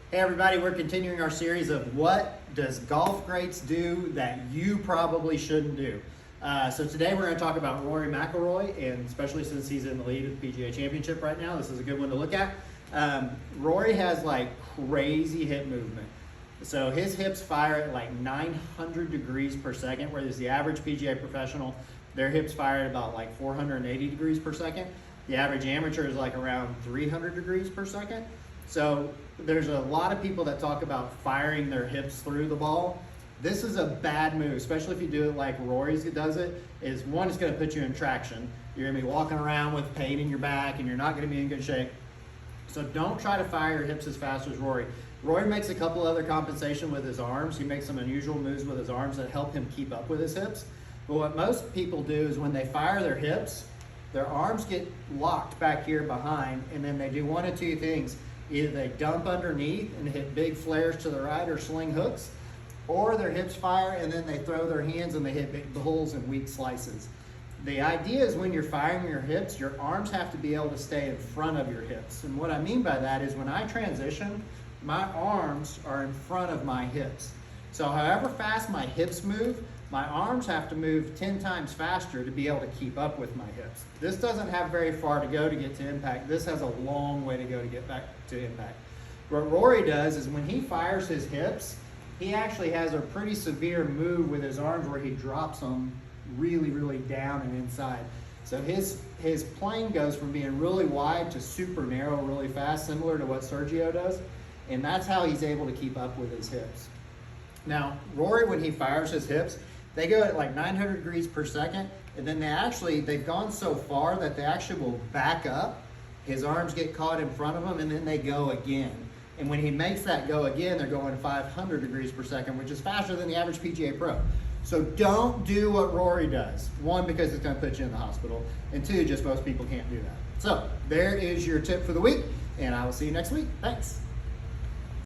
Hey everybody, we're continuing our series of what does golf greats do that you probably shouldn't do. So today we're going to talk about Rory McIlroy, and especially since he's in the lead of the PGA Championship right now, this is a good one to look at. Rory has like crazy hip movement. So his hips fire at like 900 degrees per second, whereas the average PGA professional, their hips fire at about like 480 degrees per second. The average amateur is like around 300 degrees per second. So there's a lot of people that talk about firing their hips through the ball. This is a bad move, especially if you do it like Rory's does it. Is one, it's going to put you in traction. You're going to be walking around with pain in your back and you're not going to be in good shape. So don't try to fire your hips as fast as Rory. Rory makes a couple other compensation with his arms. He makes some unusual moves with his arms that help him keep up with his hips. But what most people do is when they fire their hips, their arms get locked back here behind, and then they do one of two things. Either they dump underneath and hit big flares to the right or sling hooks, or their hips fire and then they throw their hands and they hit big holes and weak slices. The idea is when you're firing your hips, your arms have to be able to stay in front of your hips. And what I mean by that is when I transition, my arms are in front of my hips. So however fast my hips move, my arms have to move 10 times faster to be able to keep up with my hips. This doesn't have very far to go to get to impact. This has a long way to go to get back to impact. What Rory does is when he fires his hips, he actually has a pretty severe move with his arms where he drops them really, really down and inside. So his plane goes from being really wide to super narrow really fast, similar to what Sergio does. And that's how he's able to keep up with his hips. Now, Rory, when he fires his hips, they go at like 900 degrees per second, and then they've gone so far that they actually will back up. His arms get caught in front of him, and then they go again. And when he makes that go again, they're going 500 degrees per second, which is faster than the average PGA pro. So don't do what Rory does. One, because it's going to put you in the hospital, and two, just most people can't do that. So there is your tip for the week, and I will see you next week. Thanks.